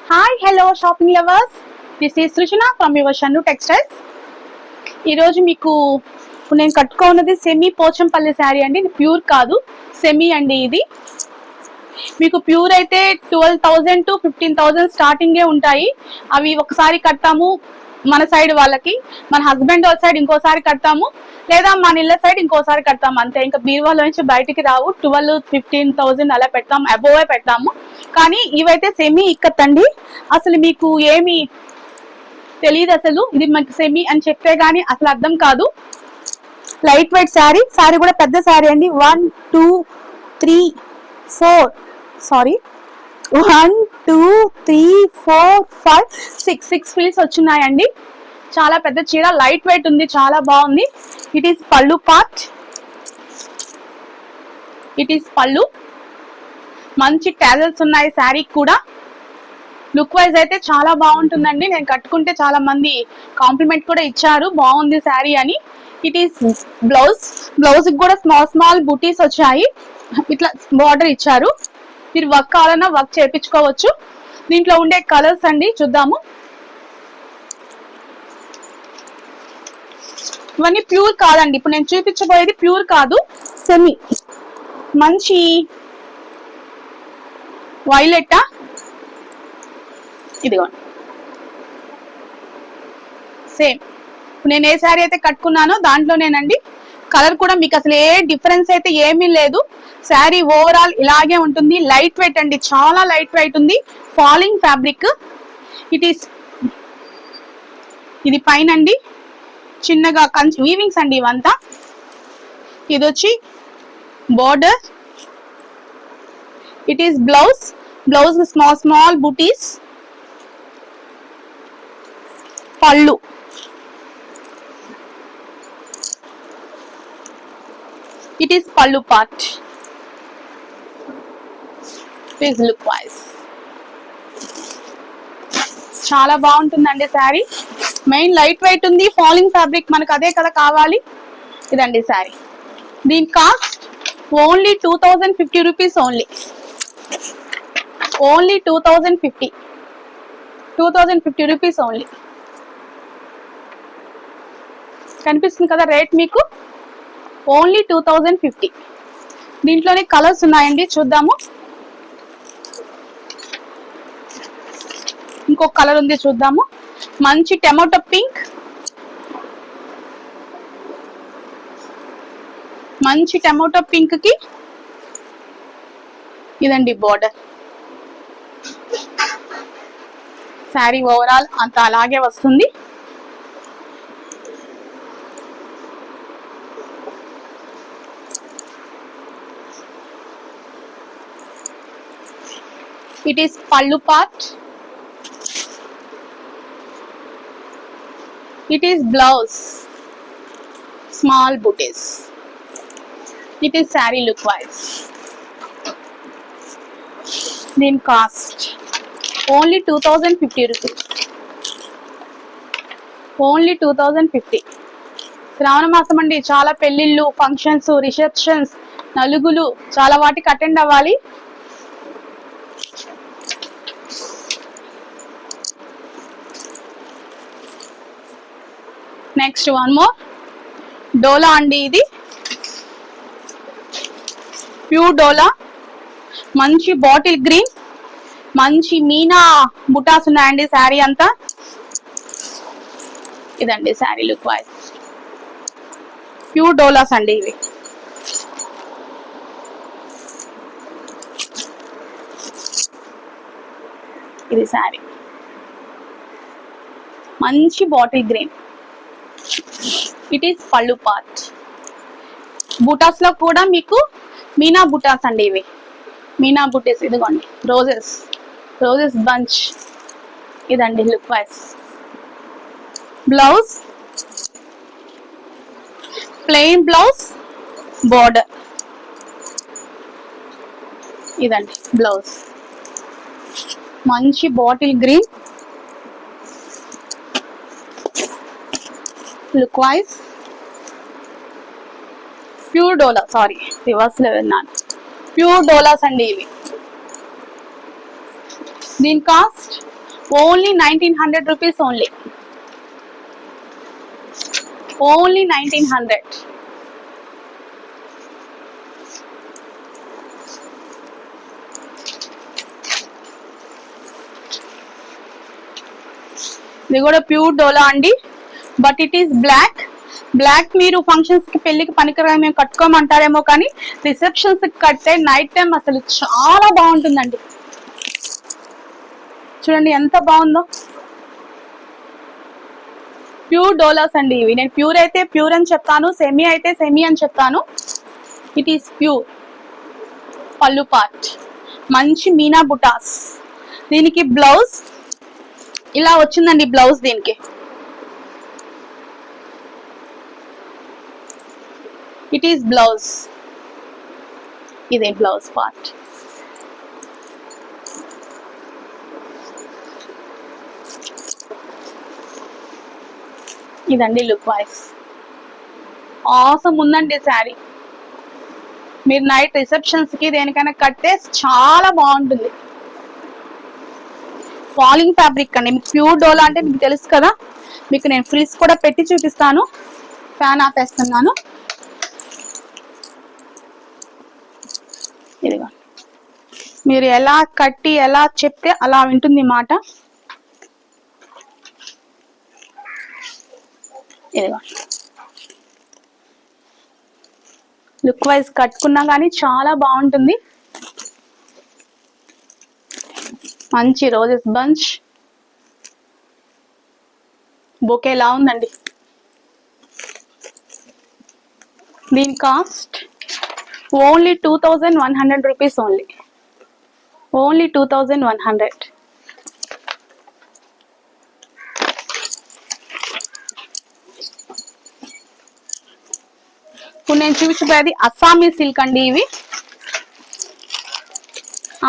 Hi hello shopping lovers, this is Srujana from your Shannu Textiles. ఈరోజు మీకు నేను కట్టుకున్నది సెమీ పోచంపల్లి శారీ అండి. ఇది ప్యూర్ కాదు, సెమీ అండి. ఇది మీకు ప్యూర్ అయితే 12,000 to 15,000 స్టార్టింగే ఉంటాయి. అవి ఒకసారి కడతాము మన సైడ్ వాళ్ళకి, మన హస్బెండ్ వాళ్ళ సైడ్ ఇంకోసారి కడతాము, లేదా మన ఇళ్ళ సైడ్ ఇంకోసారి కడతాము, అంతే. ఇంకా బీరువాలో నుంచి బయటికి రావు. 12,000-15,000 అలా పెడతాము, అబోవే పెడతాము. కానీ ఇవైతే సెమీ ఇక్కత్తండి. అసలు మీకు ఏమి తెలియదు, అసలు ఇది మనకి సెమీ అని చెప్తే గానీ అసలు అర్థం కాదు. లైట్ వెయిట్ శారీ, శారీ కూడా పెద్ద శారీ అండి. 1 2 3 4 సారీ 1 2 3 4 5 6 ఫీల్స్ వచ్చినాయండి. చాలా పెద్ద చీర, లైట్ వెయిట్ ఉంది, చాలా బాగుంది. ఇట్ ఈస్ పళ్ళు పార్ట్, ఇట్ ఈస్ పళ్ళు. మంచి టాజల్స్ ఉన్నాయి శారీ కూడా. లుక్ వైజ్ అయితే చాలా బాగుంటుందండి. నేను కట్టుకుంటే చాలా మంది కాంప్లిమెంట్ కూడా ఇచ్చారు, బాగుంది శారీ అని. ఇట్ ఈస్ బ్లౌజ్, బ్లౌజ్ కూడా స్మాల్ స్మాల్ బుటీస్ వచ్చాయి, ఇట్లా బార్డర్ ఇచ్చారు. మీరు వర్క్ కావాలన్నా వర్క్ చేయించుకోవచ్చు. దీంట్లో ఉండే కలర్స్ అండి చూద్దాము. ఇవన్నీ ప్యూర్ కాదండి, ఇప్పుడు నేను చూపించబోయేది ప్యూర్ కాదు, సెమీ. మంచి వైలెట్, ఇదిగోండి సేమ్ నేను ఏ శారీ అయితే కట్టుకున్నానో దాంట్లోనేనండి. కలర్ కూడా మీకు అసలు ఏ డిఫరెన్స్ అయితే ఏమీ లేదు. శారీ ఓవరాల్ ఇలాగే ఉంటుంది. లైట్ వెయిట్ అండి, చాలా లైట్ వెయిట్ ఉంది. Falling fabric. ఇది పైన అండి చిన్నగా వీవింగ్స్ అండి ఇవంతా. ఇది వచ్చి border. It is blouse, blouse small small బుటీస్. పళ్ళు, ఇట్ ఈస్ పళ్ళు పార్ట్. ప్లీజ్ లుక్ వైజ్ చాలా బాగుంటుందండి శారీ. మెయిన్ లైట్ వెయిట్ ఉంది, ఫాలింగ్ ఫ్యాబ్రిక్, మనకు అదే కదా కావాలి. ఇదండి శారీ. దీని cost only 2,050 rupees. Only 2,050 rupees only. కనిపిస్తుంది కదా రేట్ మీకు. ఓన్లీ 2,050. దీంట్లోనే కలర్స్ ఉన్నాయండి, చూద్దాము. ఇంకొక కలర్ ఉంది, చూద్దాము. మంచి టమాటో పింక్, మంచి టమాటో పింక్ కి ఇదండి బోర్డర్. శారీ ఓవరాల్ అంత అలాగే వస్తుంది. ఇట్ ఈస్ పళ్ళు part. It is blouse, small booties. It is saree look wise. Then cost only 2,050 rupees. Only 2,050. శ్రావణ మాసం అండి, చాలా పెళ్లిళ్ళు, ఫంక్షన్స్, రిసెప్షన్స్, నలుగులు, చాలా వాటికి అటెండ్ అవ్వాలి. నెక్స్ట్ వన్ మోర్ డోలా అండి. ఇది ప్యూర్ డోలా, మంచి బాటిల్ గ్రీన్, మంచి మీనా బుటాస్ ఉన్నాయండి శారీ అంతా. ఇదండి sari look wise. Pure dolas అండి ఇవి. ఇది శారీ, మంచి బాటిల్ గ్రీన్. ఇట్ ఈస్ పళ్ళు పార్ట్. బుటాస్ లో కూడా మీకు మీనా బుటాస్ అండి ఇవి. మీనా బుటీస్, ఇదిగోండి రోజెస్ బంచ్. ఇదండి look wise. Blouse plain blouse, border. ఇదండి బ్లౌజ్, మంచి bottle green. Look wise pure dola, sorry reverse లో విన్నాను. ప్యూర్ డోలాస్ అండి ఇవి. దీని cost only 1900 rupees only. Only 1900. ఇది కూడా ప్యూర్ డోలా అండి, but it is black. Black మీరు ఫంక్షన్స్ కి పెళ్లికి పనికిరా మేము కట్టుకోమంటారేమో, కానీ రిసెప్షన్స్ కి కట్టే నైట్ టైం అసలు చాలా బాగుంటుందండి. చూడండి ఎంత బాగుందో. ప్యూర్ డోలాస్ అండి ఇవి. నేను ప్యూర్ అయితే ప్యూర్ అని చెప్తాను, సెమీ అయితే సెమీ అని చెప్తాను. It is pure. పళ్ళు పార్ట్ మంచి మీనా బుటాస్. దీనికి బ్లౌజ్ ఇలా వచ్చిందండి. బ్లౌజ్ దీనికి ఇట్ ఈస్ బ్లౌజ్. ఇదే బ్లౌజ్ పార్ట్. ఇదండి లుక్ వైజ్. ఆసమ్ ఉందండి శారీ. మీరు నైట్ రిసెప్షన్స్ కి దేనికైనా కట్టే చాలా బాగుంటుంది. ఫాలింగ్ ఫ్యాబ్రిక్ అండి. మీకు ప్యూర్ డోలా అంటే మీకు తెలుసు కదా. మీకు నేను ఫ్రిల్స్ కూడా పెట్టి చూపిస్తాను. ఫ్యాన్ ఆపేస్తున్నాను. ఇదిగో మీరు ఎలా కట్టి ఎలా చెప్తే అలా వింటుంది మాట. ఇదిగో లుక్ వైజ్ కట్టుకున్నా కానీ చాలా బాగుంటుంది. మంచి రోజెస్ బంచ్ బొకే ఎలా ఉందండి. దీని cost only 2100 rupees only. Only 2100. ఇప్పుడు నేను చూపించబోయేది అస్సామీ సిల్క్ అండి. ఇవి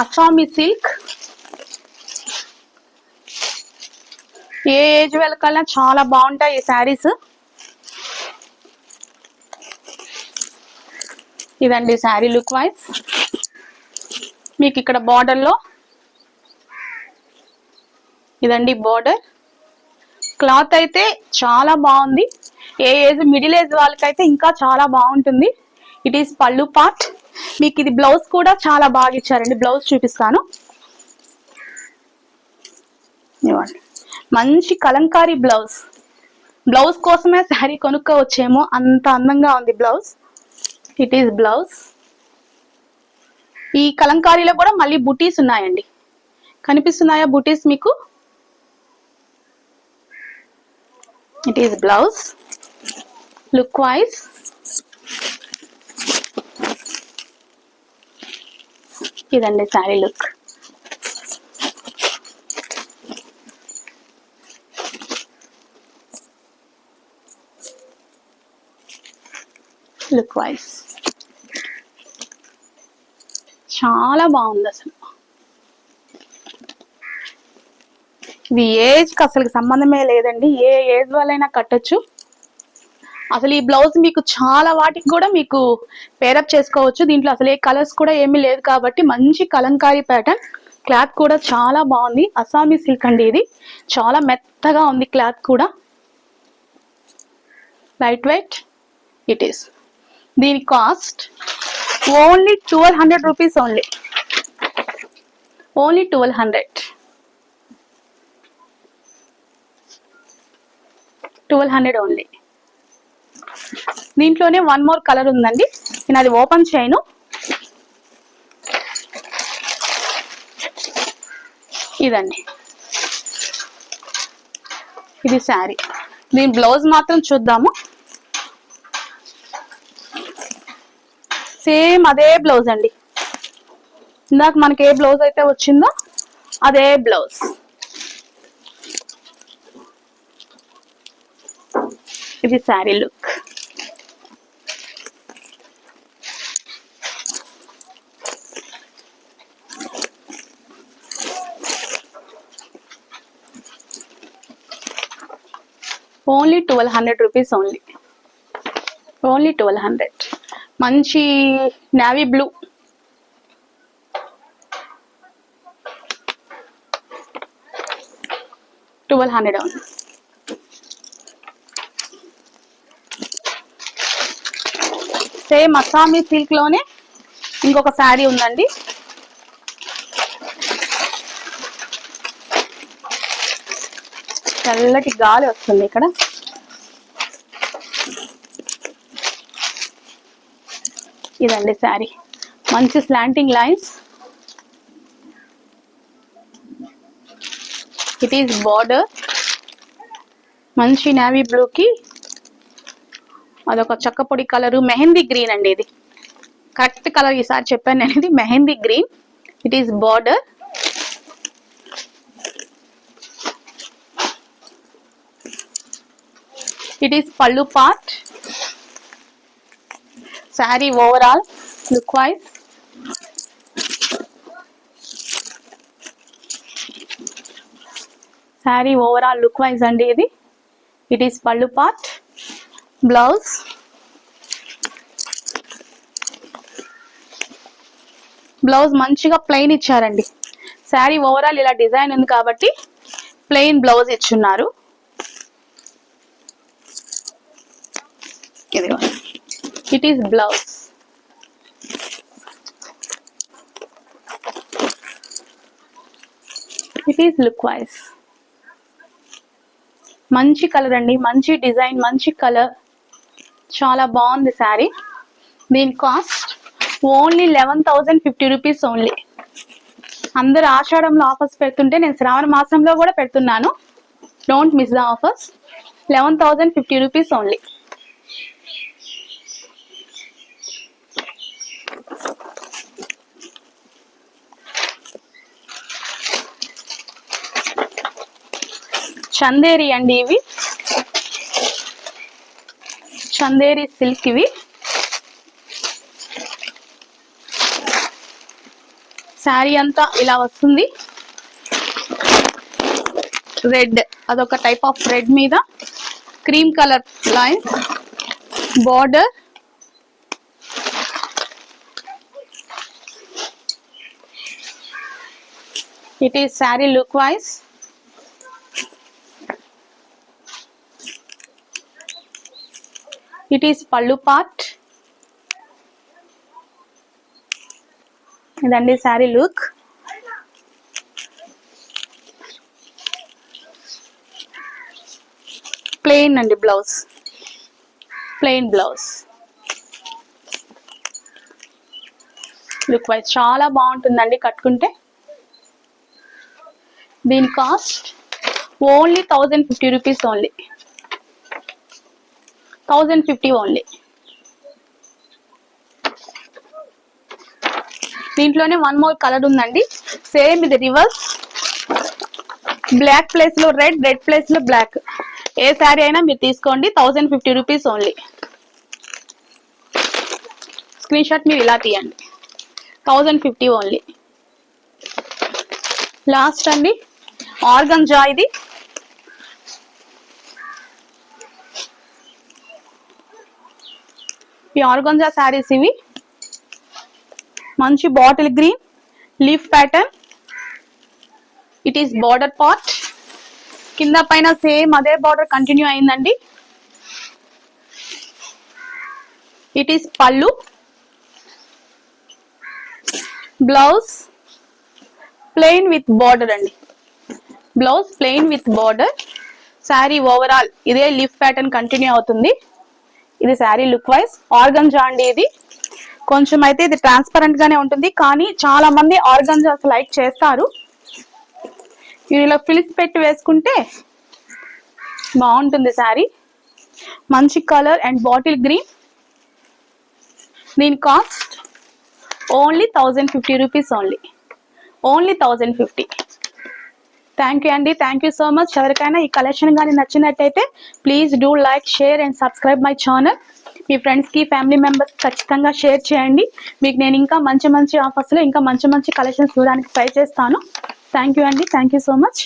అస్సామీ సిల్క్. ఏ ఏజ్ వాళ్ళకల్లా చాలా బాగుంటాయి ఈ శారీస్. ఇదండి శారీ లుక్ వైజ్. మీకు ఇక్కడ బార్డర్ లో ఇదండి బార్డర్. క్లాత్ అయితే చాలా బాగుంది. ఏ ఏజ్ మిడిల్ ఏజ్ వాళ్ళకైతే ఇంకా చాలా బాగుంటుంది. ఇట్ ఈస్ పళ్ళు పార్ట్. మీకు ఇది బ్లౌజ్ కూడా చాలా బాగా ఇచ్చారండి. బ్లౌజ్ చూపిస్తాను. ఇవ్వండి మంచి కలంకారీ బ్లౌజ్. బ్లౌజ్ కోసమే శారీ కొనుక్కోవచ్చేమో, అంత అందంగా ఉంది బ్లౌజ్. It is blouse. ఈ కలంకారీలో కూడా మళ్ళీ బుటీస్ ఉన్నాయండి. కనిపిస్తున్నాయా బుటీస్ మీకు? It is blouse. Look wise ఇదండి శారీ లుక్. లుక్ వైజ్ చాలా బాగుంది అసలు. ఇది ఏజ్ కి అసలు సంబంధమే లేదండి. ఏ ఏజ్ వాళ్ళైనా కట్టొచ్చు. అసలు ఈ బ్లౌజ్ మీకు చాలా వాటికి కూడా మీకు పేరప్ చేసుకోవచ్చు. దీంట్లో అసలు ఏ కలర్స్ కూడా ఏమీ లేదు కాబట్టి మంచి కలంకారీ ప్యాటర్న్. క్లాత్ కూడా చాలా బాగుంది. అస్సామీ సిల్క్ అండి ఇది. చాలా మెత్తగా ఉంది క్లాత్ కూడా. Light weight it is. దీని cost only 1200 rupees only. Only 1200. 1200 only. దీంట్లోనే వన్ మోర్ కలర్ ఉందండి. నేను అది ఓపెన్ చేయను. ఇదండి ఇది శారీ. దీని బ్లౌజ్ మాత్రం చూద్దాము. సేమ్ అదే బ్లౌజ్ అండి. ఇందాక మనకి ఏ బ్లౌజ్ అయితే వచ్చిందో అదే బ్లౌజ్. ఇది sari look. Only 1200 rupees only. Only 1200. మంచి నేవీ బ్లూ. 1200 ఉంది. సేమ్ అస్సామీ సిల్క్ లోనే ఇంకొక శారీ ఉందండి. చల్లటి గాలి వస్తుంది ఇక్కడ. ఇదండి శారీ, మంచి slanting lines. It is border, మంచి నేవీ బ్లూకి అదొక చక్కపొడి కలరు, మెహందీ గ్రీన్ అండి. ఇది కరెక్ట్ కలర్ ఈసారి చెప్పాను నేను, ఇది mehndi green. It is border. It is పళ్ళు part. Sari overall look wise sari overall look wise అండి ఇది. ఇట్ ఈస్ పళ్ళు పార్ట్. బ్లౌజ్ మంచిగా ప్లెయిన్ ఇచ్చారండి. శారీ ఓవరాల్ ఇలా డిజైన్ ఉంది కాబట్టి ప్లెయిన్ బ్లౌజ్ ఇచ్చున్నారు. ఇదిగో it is blouse. It is look wise. మంచి కలర్ అండి, మంచి డిజైన్, మంచి కలర్, చాలా బాగుంది శారీ. దీని కాస్ట్ ఓన్లీ 11,050 రూపీస్ ఓన్లీ. అందరు ఆషాఢంలో ఆఫర్స్ పెడుతుంటే నేను శ్రావణ మాసంలో కూడా పెడుతున్నాను. Don't miss the offers. 11,050 rupees only. Chanderi అండి ఇవి, చందేరి సిల్క్. ఇవి శారీ అంతా ఇలా వస్తుంది. రెడ్, అదొక టైప్ ఆఫ్ రెడ్ మీద cream colour lines, border. It is sari look wise. It is పళ్ళు పార్ట్. ఇదండి శారీ లుక్. ప్లెయిన్ అండి blouse, plain blouse. Look wise చాలా బాగుంటుందండి కట్టుకుంటే. దీని cost only 1,050 rupees only. 1,050 only. దీంట్లోనే వన్ మోర్ కలర్ ఉందండి. సేమ్ ఇది రివర్స్. బ్లాక్ ప్లేస్ లో రెడ్, రెడ్ ప్లేస్ లో బ్లాక్. ఏ శారీ అయినా మీరు తీసుకోండి. 1,050 రూపీస్ ఓన్లీ. స్క్రీన్ షాట్ మీరు ఇలా తీయండి. 1,050 ఓన్లీ. లాస్ట్ అండి ఆర్గంజా. ఇది ఈ ఆర్గంజా శారీస్ ఇవి. మంచి bottle green leaf pattern. It is border part. కింద పైన సేమ్ అదే బార్డర్ కంటిన్యూ అయిందండి. ఇట్ ఈస్ పళ్ళు. బ్లౌజ్ ప్లెయిన్ విత్ బార్డర్ అండి. Blouse plain with border. Sari overall ఇదే లీఫ్ ప్యాటర్న్ కంటిన్యూ అవుతుంది. ఇది శారీ లుక్ వైజ్. ఆర్గంజా అండి ఇది. కొంచెం అయితే ఇది ట్రాన్స్పరెంట్ గానే ఉంటుంది, కానీ చాలా మంది ఆర్గంజాస్ లైక్ చేస్తారు. ఇలా ఫిల్స్ పెట్టి వేసుకుంటే బాగుంటుంది శారీ. మంచి కలర్ అండ్ బాటిల్ గ్రీన్. దీని cost only 1,050 rupees only. Only 1,050. Thank you అండి. Thank you so much. ఎవరికైనా ఈ కలెక్షన్ కానీ నచ్చినట్టయితే please do like, share and subscribe my channel. మీ ఫ్రెండ్స్కి, ఫ్యామిలీ మెంబర్స్ ఖచ్చితంగా షేర్ చేయండి. మీకు నేను ఇంకా మంచి మంచి ఆఫర్స్లో ఇంకా మంచి మంచి కలెక్షన్స్ చూడడానికి ట్రై చేస్తాను. థ్యాంక్ యూ అండి. Thank you so much.